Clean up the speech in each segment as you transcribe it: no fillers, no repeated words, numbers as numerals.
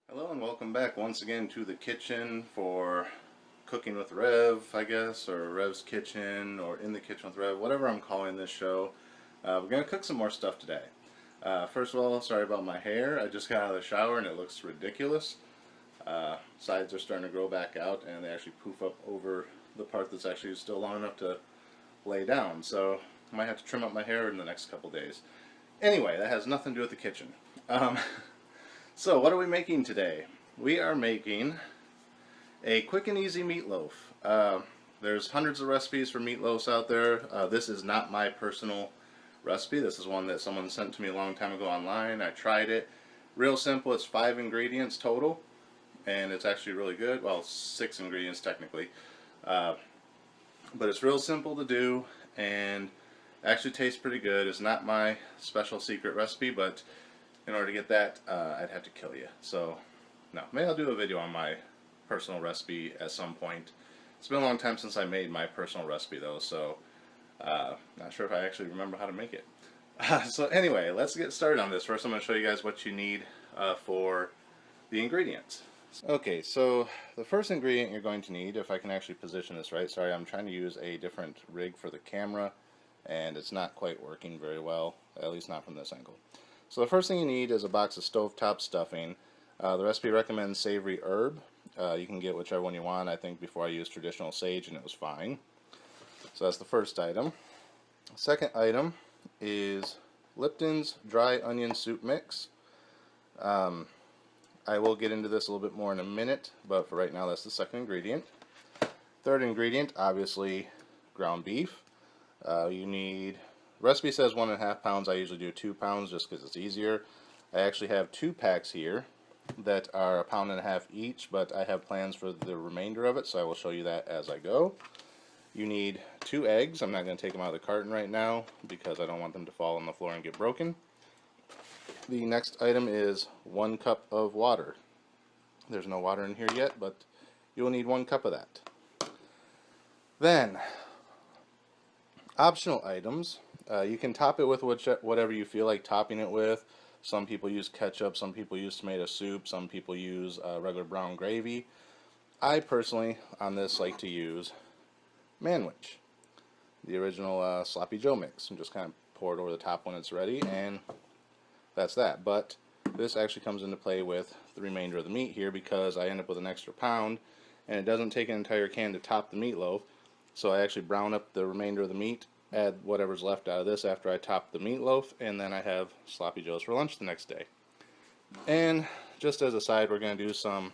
Hello and welcome back once again to the kitchen for Cooking with Rev, I guess, or Rev's Kitchen, or In the Kitchen with Rev, whatever I'm calling this show. We're going to cook some more stuff today. First of all, sorry about my hair. I just got out of the shower and it looks ridiculous. Sides are starting to grow back out and they actually poof up over the part that's actually still long enough to lay down. So I might have to trim up my hair in the next couple days. Anyway, that has nothing to do with the kitchen. So what are we making today? We are making a quick and easy meatloaf. There's hundreds of recipes for meatloafs out there. This is not my personal recipe. This is one that someone sent to me a long time ago online. I tried it. Real simple. It's 5 ingredients total, and it's actually really good. Well, 6 ingredients technically, but it's real simple to do and actually tastes pretty good. It's not my special secret recipe, but in order to get that, I'd have to kill you. So, no. Maybe I'll do a video on my personal recipe at some point. It's been a long time since I made my personal recipe, though, so not sure if I actually remember how to make it. So anyway, let's get started on this. First, I'm going to show you guys what you need for the ingredients. Okay, so the first ingredient you're going to need, if I can actually position this right, sorry, I'm trying to use a different rig for the camera, and it's not quite working very well, at least not from this angle. So the first thing you need is a box of stovetop stuffing. The recipe recommends savory herb. You can get whichever one you want. I think before I used traditional sage and it was fine. So that's the first item. Second item is Lipton's dry onion soup mix. I will get into this a little bit more in a minute, but for right now that's the second ingredient. Third ingredient, obviously ground beef. You need, recipe says 1.5 pounds. I usually do 2 pounds just because it's easier. I actually have 2 packs here that are 1.5 pounds each, but I have plans for the remainder of it, so I will show you that as I go. You need 2 eggs. I'm not going to take them out of the carton right now because I don't want them to fall on the floor and get broken. The next item is 1 cup of water. There's no water in here yet, but you will need 1 cup of that. Then, optional items. You can top it with whatever you feel like topping it with. Some people use ketchup, some people use tomato soup, some people use regular brown gravy. I personally, on this, like to use Manwich, the original Sloppy Joe mix, and just kind of pour it over the top when it's ready, and that's that. But this actually comes into play with the remainder of the meat here because I end up with an extra pound, and it doesn't take an entire can to top the meatloaf, so I actually brown up the remainder of the meat, add whatever's left out of this after I top the meatloaf, and then I have Sloppy Joes for lunch the next day. And just as a side, we're going to do some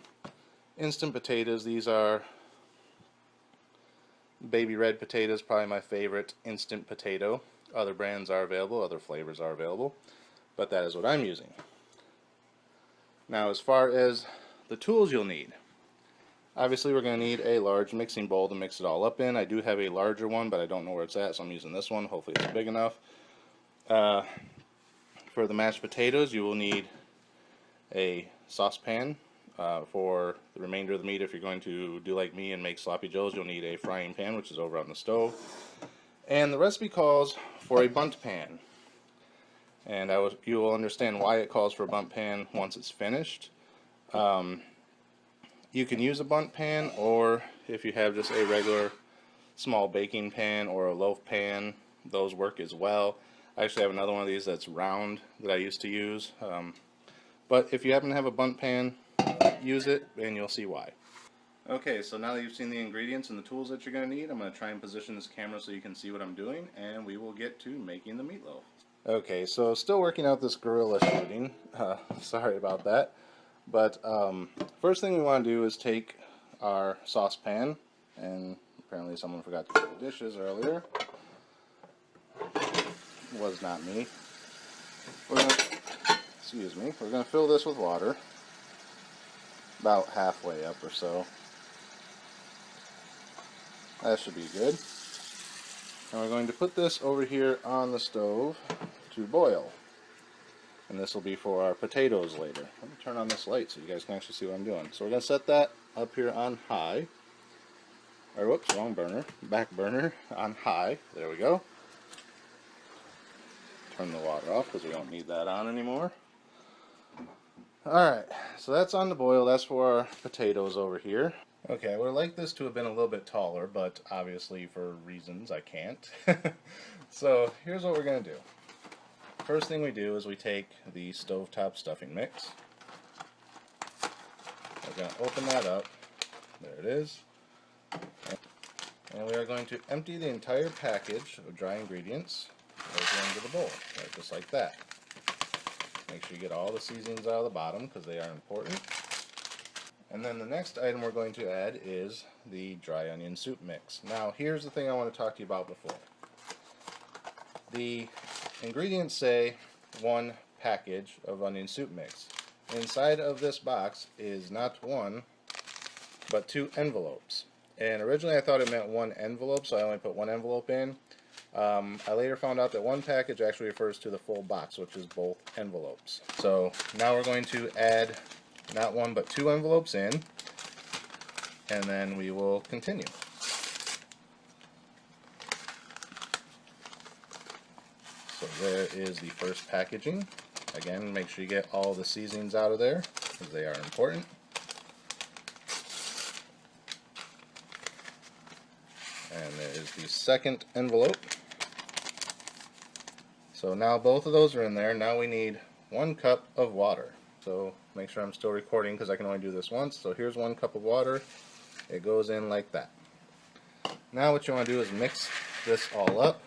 instant potatoes. These are baby red potatoes, probably my favorite instant potato. Other brands are available, other flavors are available, but that is what I'm using. Now, as far as the tools you'll need, obviously we're going to need a large mixing bowl to mix it all up in. I do have a larger one, but I don't know where it's at, so I'm using this one. Hopefully it's big enough. For the mashed potatoes, you will need a saucepan. For the remainder of the meat, if you're going to do like me and make sloppy joes, you'll need a frying pan, which is over on the stove. And the recipe calls for a bundt pan. And you will understand why it calls for a bundt pan once it's finished. You can use a bundt pan, or if you have just a regular small baking pan or a loaf pan, those work as well. I actually have another one of these that's round that I used to use. But if you happen to have a bundt pan, use it and you'll see why. Okay, so now that you've seen the ingredients and the tools that you're going to need, I'm going to try and position this camera so you can see what I'm doing, and we will get to making the meatloaf. Okay, so still working out this guerrilla shooting. Sorry about that. But first thing we want to do is take our saucepan, and apparently someone forgot to do the dishes earlier. It was not me. Excuse me. We're going to fill this with water, about halfway up or so. That should be good. And we're going to put this over here on the stove to boil. And this will be for our potatoes later. Let me turn on this light so you guys can actually see what I'm doing. So we're going to set that up here on high. Or whoops, wrong burner. Back burner on high. There we go. Turn the water off because we don't need that on anymore. Alright, so that's on the boil. That's for our potatoes over here. Okay, I would like this to have been a little bit taller, but obviously for reasons I can't. So here's what we're going to do. First thing we do is we take the stovetop stuffing mix. We're going to open that up. There it is. And we are going to empty the entire package of dry ingredients over into the bowl, right, just like that. Make sure you get all the seasonings out of the bottom because they are important. And then the next item we're going to add is the dry onion soup mix. Now here's the thing I want to talk to you about before. The ingredients say 1 package of onion soup mix. Inside of this box is not 1, but 2 envelopes. And originally I thought it meant 1 envelope, so I only put 1 envelope in. I later found out that 1 package actually refers to the full box, which is both envelopes. So now we're going to add not 1 but 2 envelopes in, and then we will continue. So there is the first packaging. Again, make sure you get all the seasonings out of there because they are important. And there is the second envelope. So now both of those are in there. Now we need 1 cup of water. So make sure I'm still recording because I can only do this once. So here's 1 cup of water. It goes in like that. Now what you want to do is mix this all up.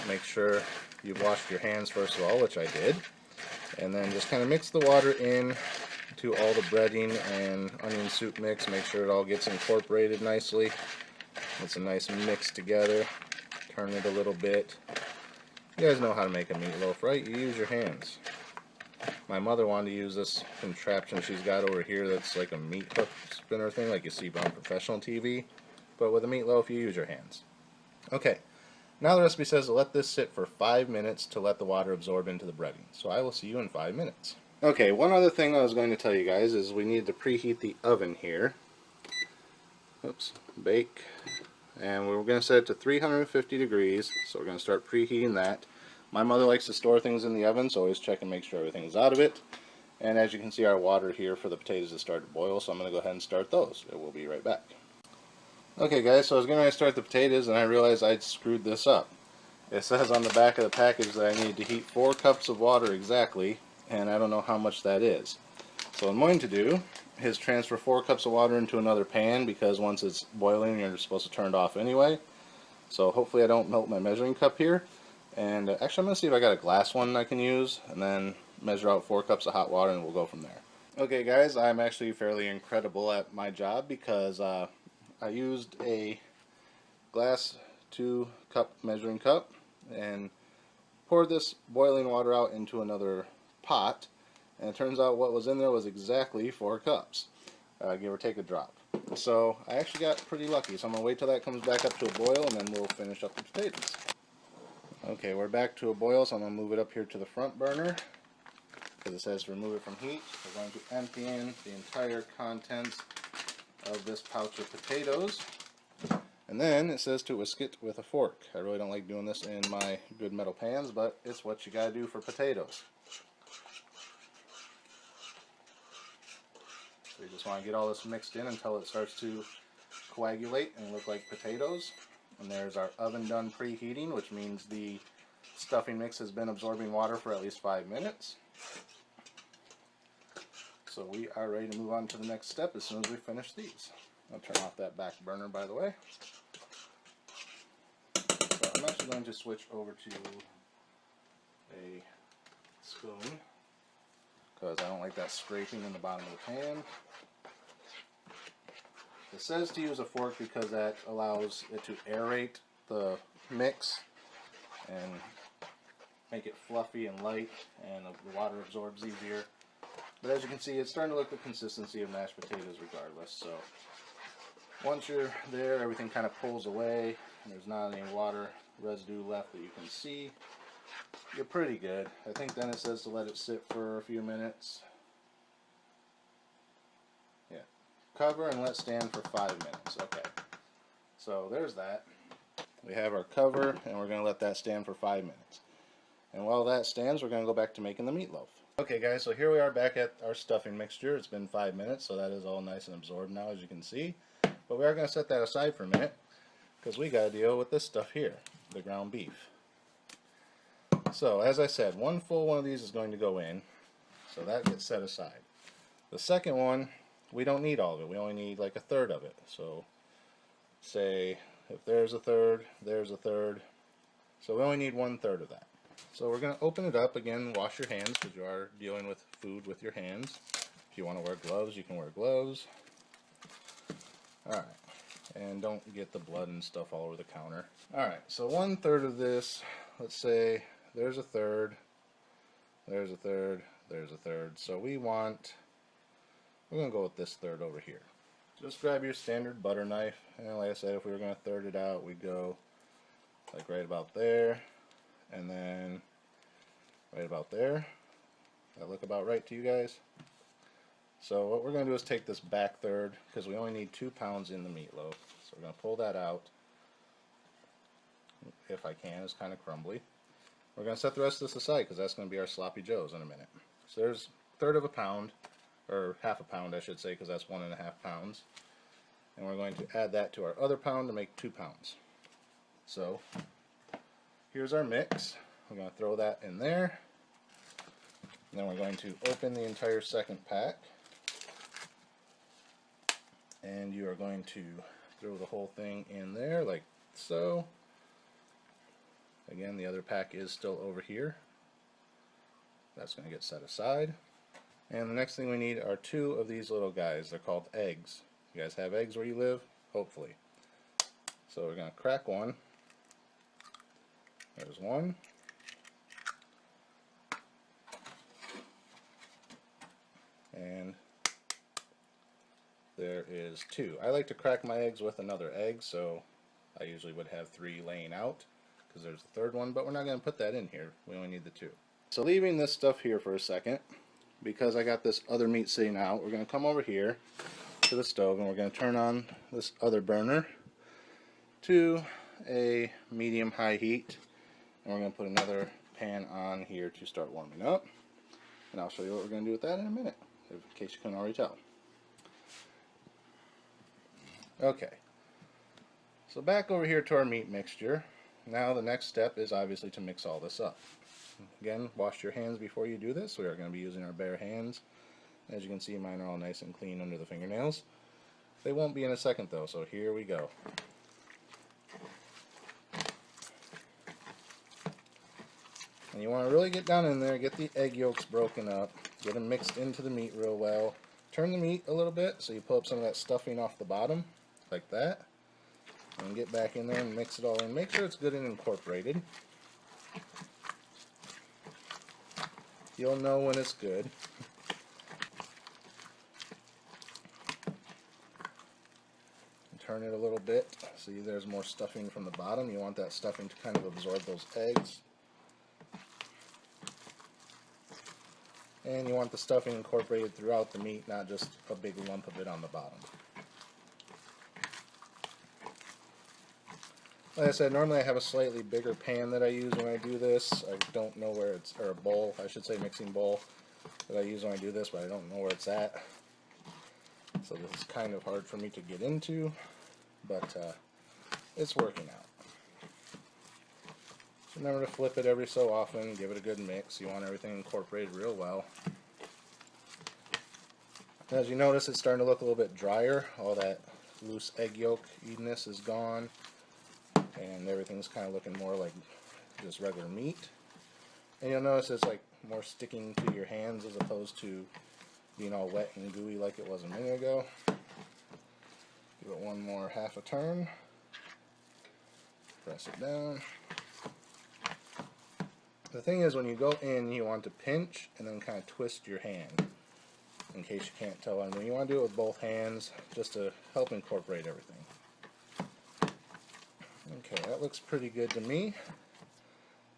Make sure you've washed your hands first of all, which I did. And then just kind of mix the water in to all the breading and onion soup mix. Make sure it all gets incorporated nicely. It's a nice mix together. Turn it a little bit. You guys know how to make a meatloaf, right? You use your hands. My mother wanted to use this contraption she's got over here that's like a meat hook spinner thing like you see on professional TV. But with a meatloaf, you use your hands. Okay, now the recipe says to let this sit for 5 minutes to let the water absorb into the breading. So I will see you in 5 minutes. Okay, one other thing I was going to tell you guys is we need to preheat the oven here. Oops, bake. And we're going to set it to 350 degrees, so we're going to start preheating that. My mother likes to store things in the oven, so always check and make sure everything's out of it. And as you can see, our water here for the potatoes has started to boil, so I'm going to go ahead and start those. We'll be right back. Okay guys, so I was going to start the potatoes and I realized I'd screwed this up. It says on the back of the package that I need to heat 4 cups of water exactly, and I don't know how much that is. So what I'm going to do is transfer 4 cups of water into another pan, because once it's boiling you're supposed to turn it off anyway. So hopefully I don't melt my measuring cup here. And actually I'm going to see if I got a glass one I can use, and then measure out 4 cups of hot water and we'll go from there. Okay guys, I'm actually fairly incredible at my job because I used a glass 2 cup measuring cup and poured this boiling water out into another pot, and it turns out what was in there was exactly 4 cups, give or take a drop. So I actually got pretty lucky, so I'm going to wait till that comes back up to a boil and then we'll finish up the potatoes. Okay, we're back to a boil, so I'm going to move it up here to the front burner because it says remove it from heat. We're going to empty in the entire contents of this pouch of potatoes, and then it says to whisk it with a fork. I really don't like doing this in my good metal pans, but it's what you gotta do for potatoes. So you just want to get all this mixed in until it starts to coagulate and look like potatoes. And there's our oven done preheating, which means the stuffing mix has been absorbing water for at least 5 minutes. So we are ready to move on to the next step as soon as we finish these. I'll turn off that back burner, by the way. So I'm actually going to switch over to a spoon because I don't like that scraping in the bottom of the pan. It says to use a fork because that allows it to aerate the mix and make it fluffy and light, and the water absorbs easier. But as you can see, it's starting to look the consistency of mashed potatoes regardless. So once you're there, everything kind of pulls away, and there's not any water residue left that you can see. You're pretty good. I think then it says to let it sit for a few minutes. Yeah. Cover and let stand for 5 minutes. Okay. So there's that. We have our cover, and we're going to let that stand for 5 minutes. And while that stands, we're going to go back to making the meatloaf. Okay guys, so here we are back at our stuffing mixture. It's been 5 minutes, so that is all nice and absorbed now, as you can see. But we are going to set that aside for a minute, because we got to deal with this stuff here, the ground beef. So, as I said, one full one of these is going to go in, so that gets set aside. The second one, we don't need all of it. We only need like a third of it. So, say, if there's a third, there's a third. So we only need 1/3 of that. So we're going to open it up. Again, wash your hands, because you are dealing with food with your hands. If you want to wear gloves, you can wear gloves. Alright, and don't get the blood and stuff all over the counter. Alright, so 1/3 of this, let's say there's a third, there's a third, there's a third. So we're going to go with this third over here. Just grab your standard butter knife, and like I said, if we were going to third it out, we'd go like right about there, and then right about there. That look about right to you guys? So what we're going to do is take this back third, because we only need 2 pounds in the meatloaf. So we're going to pull that out. If I can, it's kind of crumbly. We're going to set the rest of this aside, because that's going to be our sloppy joes in a minute. So there's 1/3 of a pound, or 1/2 pound I should say, because that's 1.5 pounds. And we're going to add that to our other pound to make 2 pounds. So here's our mix. We're going to throw that in there. And then we're going to open the entire second pack. And you are going to throw the whole thing in there like so. Again, the other pack is still over here. That's going to get set aside. And the next thing we need are 2 of these little guys. They're called eggs. You guys have eggs where you live? Hopefully. So we're going to crack one. There's one. And there is 2. I like to crack my eggs with another egg, so I usually would have 3 laying out, because there's the third one, but we're not going to put that in here. We only need the 2. So leaving this stuff here for a second, because I got this other meat sitting out, we're going to come over here to the stove, and we're going to turn on this other burner to a medium-high heat, and we're going to put another pan on here to start warming up, and I'll show you what we're going to do with that in a minute, in case you couldn't already tell. Okay, so back over here to our meat mixture. Now the next step is obviously to mix all this up. Again, wash your hands before you do this. We are going to be using our bare hands. As you can see, mine are all nice and clean under the fingernails. They won't be in a second though, so here we go. And you want to really get down in there, get the egg yolks broken up, get them mixed into the meat real well. Turn the meat a little bit so you pull up some of that stuffing off the bottom, like that. And get back in there and mix it all in. Make sure it's good and incorporated. You'll know when it's good. Turn it a little bit. See, there's more stuffing from the bottom. You want that stuffing to kind of absorb those eggs. And you want the stuffing incorporated throughout the meat, not just a big lump of it on the bottom. Like I said, normally I have a slightly bigger pan that I use when I do this. I don't know where it's, or a bowl, I should say mixing bowl, that I use when I do this, but I don't know where it's at. So this is kind of hard for me to get into, but it's working out. So remember to flip it every so often, give it a good mix. You want everything incorporated real well. As you notice, it's starting to look a little bit drier. All that loose egg yolk-iness is gone, and everything's kind of looking more like just regular meat. And you'll notice it's like more sticking to your hands as opposed to being all wet and gooey like it was a minute ago. Give it one more half a turn. Press it down. The thing is, when you go in, you want to pinch and then kind of twist your hand, in case you can't tell. And you want to do it with both hands just to help incorporate everything. Okay, that looks pretty good to me.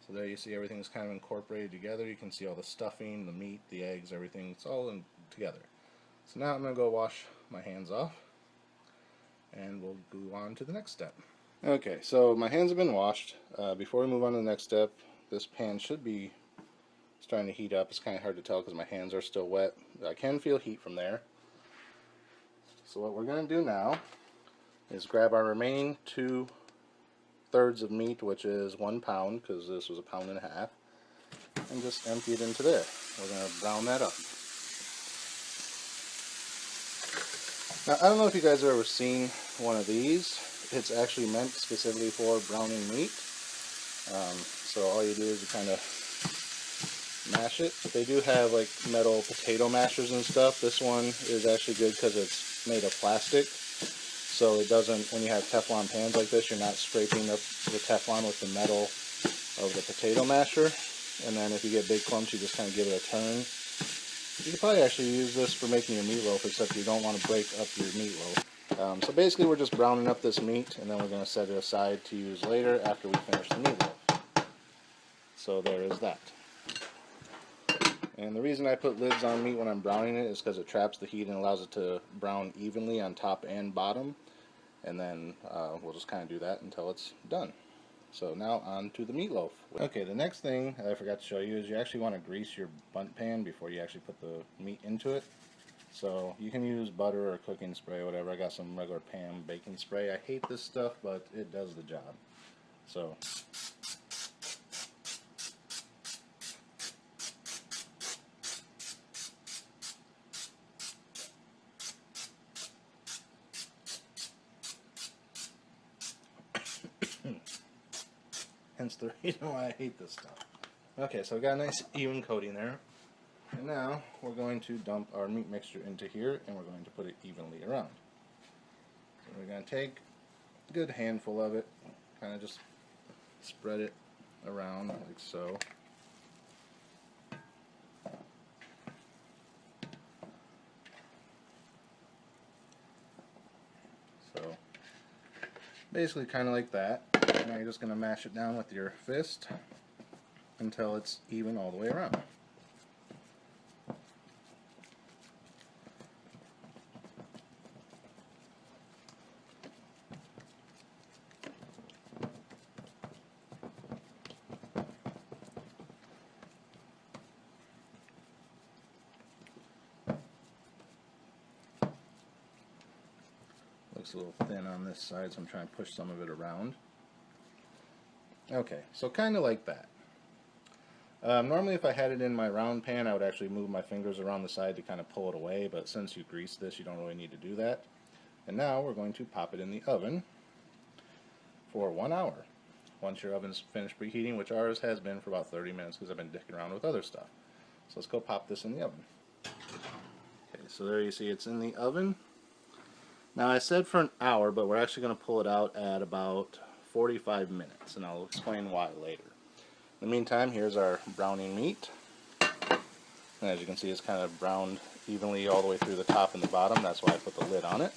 So there you see everything's kind of incorporated together. You can see all the stuffing, the meat, the eggs, everything. It's all in together. So now I'm going to go wash my hands off, and we'll go on to the next step. Okay, so my hands have been washed. Before we move on to the next step, this pan should be starting to heat up. It's kind of hard to tell because my hands are still wet. But I can feel heat from there. So what we're going to do now is grab our remaining 2/3 of meat, which is 1 pound, because this was 1.5 pounds, and just empty it into there. We're going to brown that up. Now, I don't know if you guys have ever seen one of these. It's actually meant specifically for browning meat. So all you do is you kind of mash it. They do have like metal potato mashers and stuff. This one is actually good because it's made of plastic. So it doesn't, when you have Teflon pans like this, you're not scraping up the Teflon with the metal of the potato masher. And then if you get big clumps, you just kind of give it a turn. You could probably actually use this for making your meatloaf, except you don't want to break up your meatloaf. So basically we're just browning up this meat, and then we're going to set it aside to use later after we finish the meatloaf. So there is that. And the reason I put lids on meat when I'm browning it is because it traps the heat and allows it to brown evenly on top and bottom. And then we'll just kind of do that until it's done. So now on to the meatloaf. Okay, the next thing that I forgot to show you is you actually want to grease your bundt pan before you actually put the meat into it. So you can use butter or cooking spray or whatever. I got some regular Pam baking spray. I hate this stuff, but it does the job. So hence the reason why I hate this stuff. Okay, so I've got a nice even coating there. And now we're going to dump our meat mixture into here, and we're going to put it evenly around. So we're going to take a good handful of it, kind of just spread it around like so. So basically kind of like that. Now you're just going to mash it down with your fist until it's even all the way around. Looks a little thin on this side, so I'm trying to push some of it around. Okay, so kind of like that. Normally if I had it in my round pan, I would actually move my fingers around the side to kind of pull it away, but since you grease this, you don't really need to do that. And now we're going to pop it in the oven for 1 hour. Once your oven's finished preheating, which ours has been for about 30 minutes because I've been dicking around with other stuff. So let's go pop this in the oven. Okay, so there you see it's in the oven. Now I said for 1 hour, but we're actually going to pull it out at about 45 minutes, and I'll explain why later. In the meantime, here's our browning meat. And as you can see, it's kind of browned evenly all the way through the top and the bottom. That's why I put the lid on it.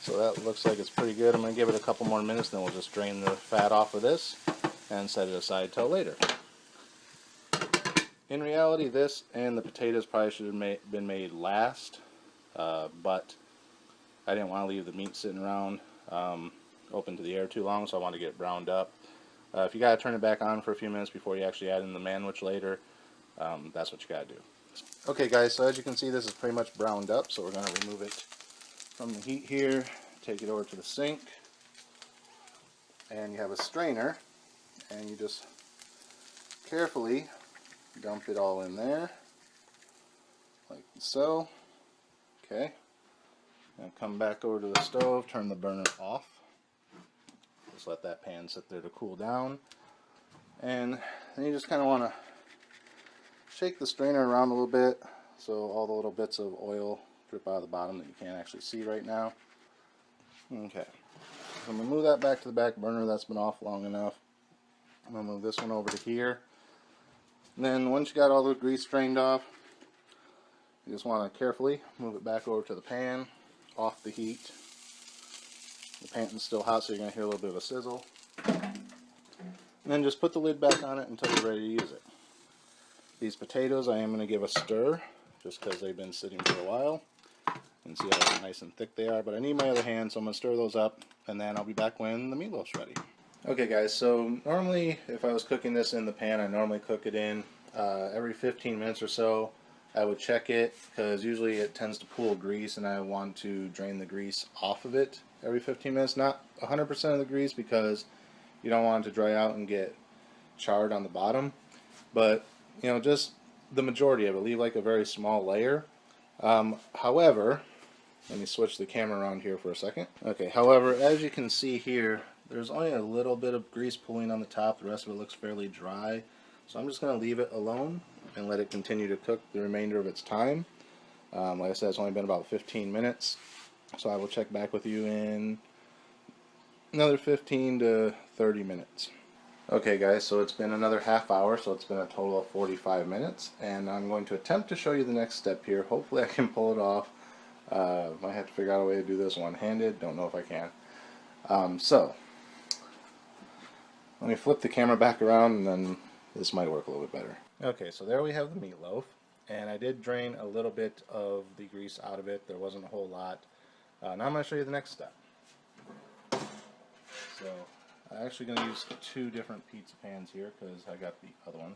So that looks like it's pretty good. I'm going to give it a couple more minutes, then we'll just drain the fat off of this and set it aside till later. In reality, this and the potatoes probably should have been made last, but I didn't want to leave the meat sitting around open to the air too long, so I want to get it browned up. If you got to turn it back on for a few minutes before you actually add in the manwich later, that's what you got to do. Okay guys, so as you can see, this is pretty much browned up, so we're going to remove it from the heat here, take it over to the sink, and you have a strainer, and you just carefully dump it all in there, like so. Okay, now come back over to the stove, turn the burner off. Just let that pan sit there to cool down, and then you just kind of want to shake the strainer around a little bit so all the little bits of oil drip out of the bottom that you can't actually see right now. Okay, so I'm going to move that back to the back burner. That's been off long enough. I'm going to move this one over to here. And then once you got all the grease strained off, you just want to carefully move it back over to the pan, off the heat. The pan is still hot, so you're going to hear a little bit of a sizzle. And then just put the lid back on it until you're ready to use it. These potatoes I am going to give a stir, just because they've been sitting for a while. And see how nice and thick they are. But I need my other hand, so I'm going to stir those up, and then I'll be back when the meatloaf's ready. Okay guys, so normally if I was cooking this in the pan, I normally cook it in every 15 minutes or so. I would check it because usually it tends to pool grease and I want to drain the grease off of it every 15 minutes. Not 100% of the grease because you don't want it to dry out and get charred on the bottom, but you know, just the majority of it. Leave like a very small layer. However, let me switch the camera around here for a second. Okay, however, as you can see here, there's only a little bit of grease pooling on the top. The rest of it looks fairly dry. So I'm just going to leave it alone and let it continue to cook the remainder of its time. Like I said, it's only been about 15 minutes. So I will check back with you in another 15 to 30 minutes. Okay guys, so it's been another half hour, so it's been a total of 45 minutes. And I'm going to attempt to show you the next step here. Hopefully I can pull it off. Might have to figure out a way to do this one-handed. Don't know if I can. So let me flip the camera back around and then this might work a little bit better. Okay, so there we have the meatloaf, and I did drain a little bit of the grease out of it. There wasn't a whole lot. Now I'm going to show you the next step. So I'm actually going to use two different pizza pans here because I got the other one.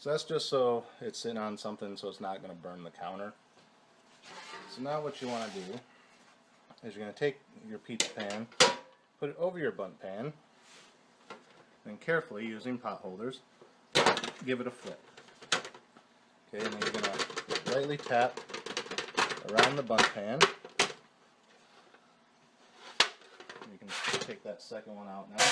So that's just so it's sitting on something so it's not going to burn the counter. So now what you want to do is you're going to take your pizza pan, put it over your bundt pan, and carefully, using pot holders, give it a flip. Okay, and then you're going to lightly tap around the bundt pan. You can take that second one out now.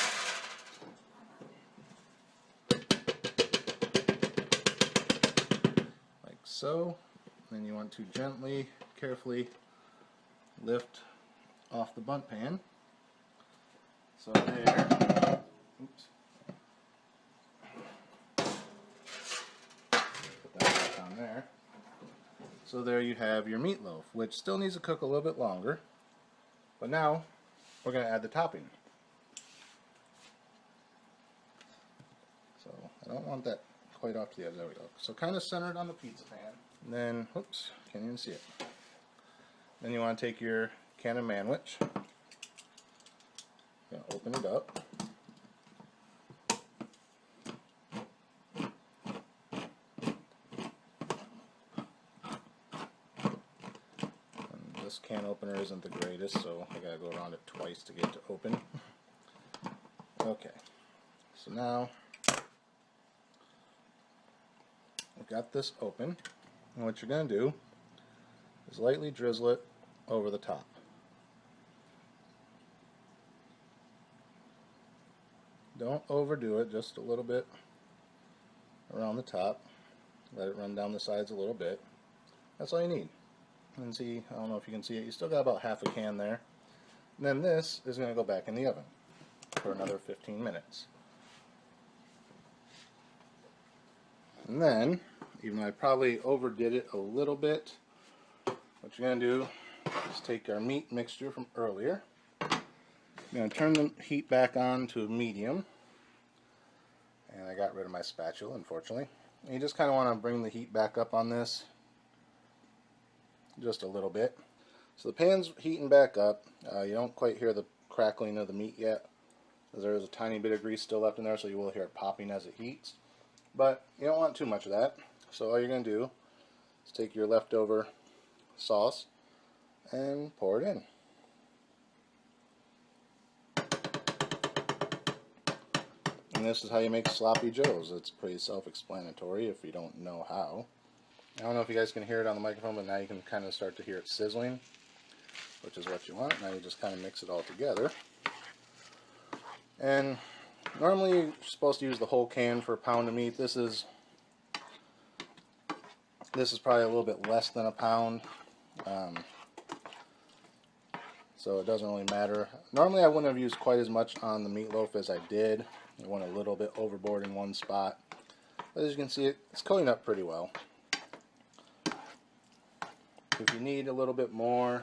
Like so. Then you want to gently, carefully lift off the bundt pan. So there. Oops. Put that back on there. So there you have your meatloaf, which still needs to cook a little bit longer. But now we're going to add the topping. So I don't want that quite off to the edge. There we go. So kind of centered on the pizza pan. And then, oops, can't even see it. Then you want to take your can of manwich. You're going to open it up. And this can opener isn't the greatest, so I got to go around it twice to get it to open. Okay, so now I've got this open. And what you're going to do is lightly drizzle it over the top. Don't overdo it, just a little bit around the top. Let it run down the sides a little bit. That's all you need. And see, I don't know if you can see it, you still got about half a can there. And then this is going to go back in the oven for another 15 minutes. And then, even though I probably overdid it a little bit, what you're going to do is take our meat mixture from earlier. You're going to turn the heat back on to medium. And I got rid of my spatula, unfortunately. And you just kind of want to bring the heat back up on this just a little bit. So the pan's heating back up. You don't quite hear the crackling of the meat yet, because there is a tiny bit of grease still left in there, so you will hear it popping as it heats. But you don't want too much of that. So all you're going to do is take your leftover sauce and pour it in. And this is how you make sloppy joes. It's pretty self-explanatory if you don't know how. I don't know if you guys can hear it on the microphone, but now you can kind of start to hear it sizzling, which is what you want. Now you just kind of mix it all together. And normally you're supposed to use the whole can for a pound of meat. This is probably a little bit less than a pound, so it doesn't really matter. Normally I wouldn't have used quite as much on the meatloaf as I did. I went a little bit overboard in one spot. But as you can see, it's coating up pretty well. If you need a little bit more,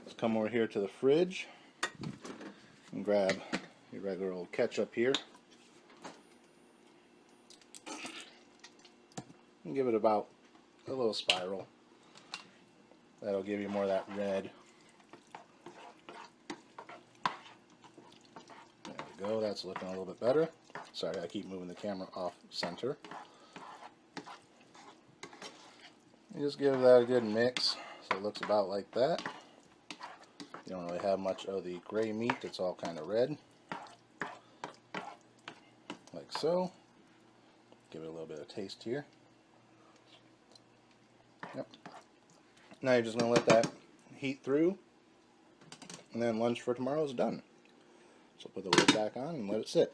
let's come over here to the fridge and grab your regular old ketchup here. And give it about a little spiral. That'll give you more of that red. we go. That's looking a little bit better. Sorry, I keep moving the camera off center. You just give that a good mix so it looks about like that. You don't really have much of the gray meat, it's all kind of red. Like so. Give it a little bit of taste here. Yep. Now you're just going to let that heat through, and then lunch for tomorrow is done. So put the lid back on and let it sit.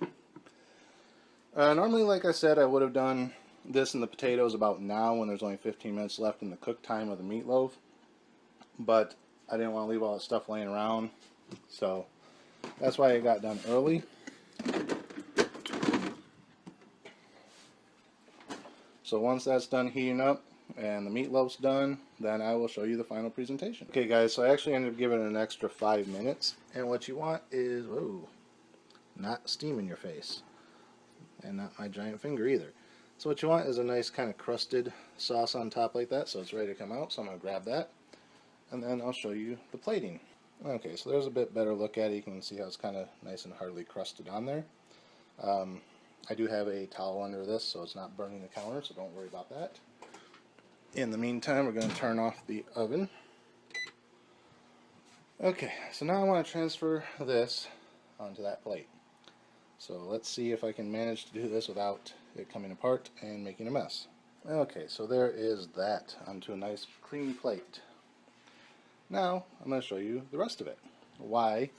Normally, like I said, I would have done this and the potatoes about now when there's only 15 minutes left in the cook time of the meatloaf. But I didn't want to leave all that stuff laying around. So that's why it got done early. So once that's done heating up and the meatloaf's done, then I will show you the final presentation. Okay guys, so I actually ended up giving it an extra 5 minutes. And what you want is, whoa, not steam in your face. And not my giant finger either. So what you want is a nice kind of crusted sauce on top like that, so it's ready to come out. So I'm going to grab that, and then I'll show you the plating. Okay, so there's a bit better look at it. You can see how it's kind of nice and hardly crusted on there. I do have a towel under this, so it's not burning the counter, so don't worry about that. In the meantime, we're going to turn off the oven. Okay, so now I want to transfer this onto that plate. So let's see if I can manage to do this without it coming apart and making a mess. Okay, so there is that onto a nice clean plate. Now I'm going to show you the rest of it. Why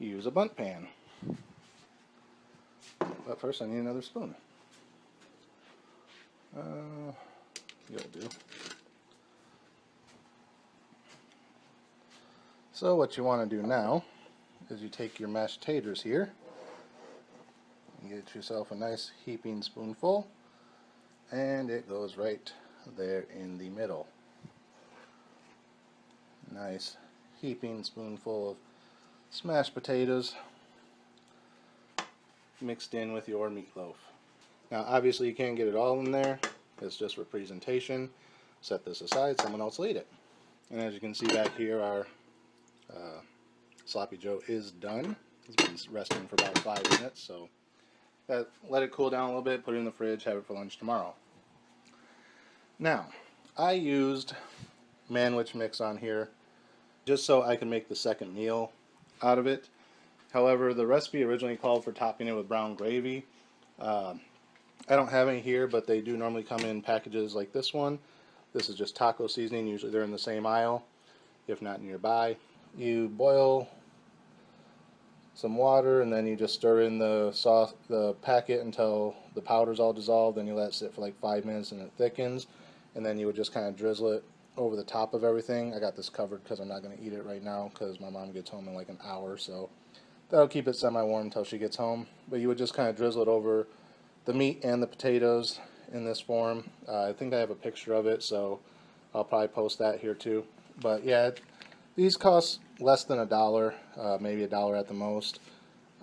use a bundt pan. But first I need another spoon. You'll do. So what you want to do now is you take your mashed taters here. Get yourself a nice heaping spoonful, and it goes right there in the middle. Nice heaping spoonful of smashed potatoes mixed in with your meatloaf. Now obviously you can't get it all in there, it's just for presentation. Set this aside, someone else will eat it. And as you can see back here, our Sloppy Joe is done. It's been resting for about 5 minutes, so let it cool down a little bit, put it in the fridge, have it for lunch tomorrow. Now, I used manwich mix on here just so I can make the second meal out of it. However, the recipe originally called for topping it with brown gravy. I don't have any here, but they do normally come in packages like this one. This is just taco seasoning. Usually they're in the same aisle, if not nearby. You boil some water, and then you just stir in the sauce, the packet, until the powder's all dissolved. Then you let it sit for like 5 minutes and it thickens, and then you would just kind of drizzle it over the top of everything. I got this covered because I'm not going to eat it right now because my mom gets home in like an hour, so that'll keep it semi-warm until she gets home. But you would just kind of drizzle it over the meat and the potatoes in this form. I think I have a picture of it, so I'll probably post that here too. But yeah, these cost less than $1, maybe $1 at the most.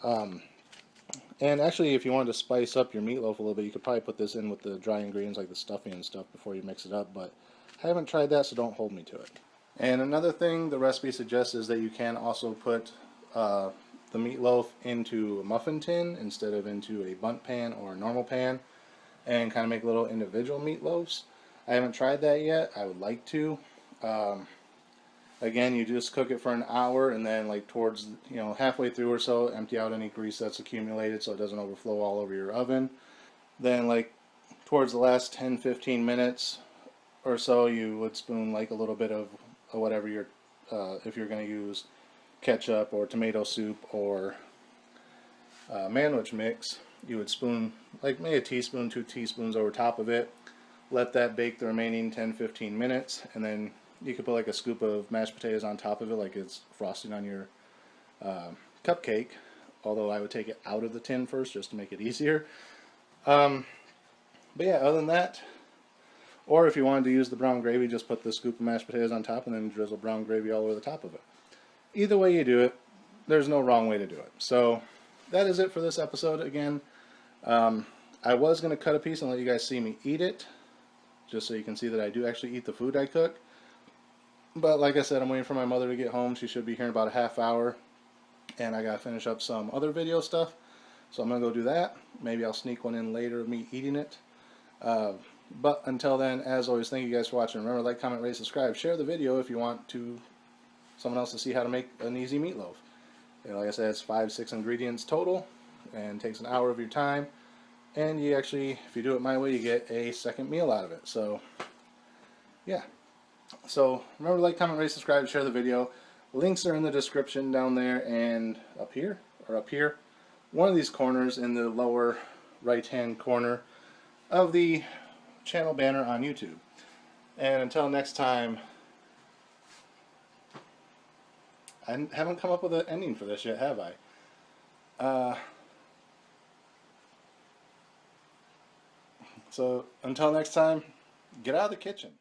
And actually, if you wanted to spice up your meatloaf a little bit, you could probably put this in with the dry ingredients like the stuffing and stuff before you mix it up, but I haven't tried that, so don't hold me to it. And another thing the recipe suggests is that you can also put the meatloaf into a muffin tin instead of into a bundt pan or a normal pan, and kind of make little individual meatloaves. I haven't tried that yet. I would like to. Again, you just cook it for an hour, and then like towards, halfway through or so, empty out any grease that's accumulated so it doesn't overflow all over your oven. Then like towards the last 10-15 minutes or so, you would spoon like a little bit of whatever you're, if you're going to use ketchup or tomato soup or manwich mix, you would spoon like maybe a teaspoon, 2 teaspoons over top of it. Let that bake the remaining 10-15 minutes, and then you could put like a scoop of mashed potatoes on top of it like it's frosting on your cupcake, although I would take it out of the tin first just to make it easier. But yeah, other than that, or if you wanted to use the brown gravy, just put the scoop of mashed potatoes on top and then drizzle brown gravy all over the top of it. Either way you do it, there's no wrong way to do it. So that is it for this episode again. I was going to cut a piece and let you guys see me eat it, just so you can see that I do actually eat the food I cook. But like I said, I'm waiting for my mother to get home. She should be here in about a half hour, and I got to finish up some other video stuff. So I'm going to go do that. Maybe I'll sneak one in later of me eating it. But until then, as always, thank you guys for watching. Remember, like, comment, rate, subscribe. Share the video if you want someone else to see how to make an easy meatloaf. Like I said, it's 5-6 ingredients total, and takes an hour of your time. And you actually, if you do it my way, you get a second meal out of it. So, yeah. So remember, like, comment, rate, subscribe, share the video. Links are in the description down there and up here, or up here. One of these corners in the lower right-hand corner of the channel banner on YouTube. And until next time, I haven't come up with an ending for this yet, have I? So until next time, get out of the kitchen.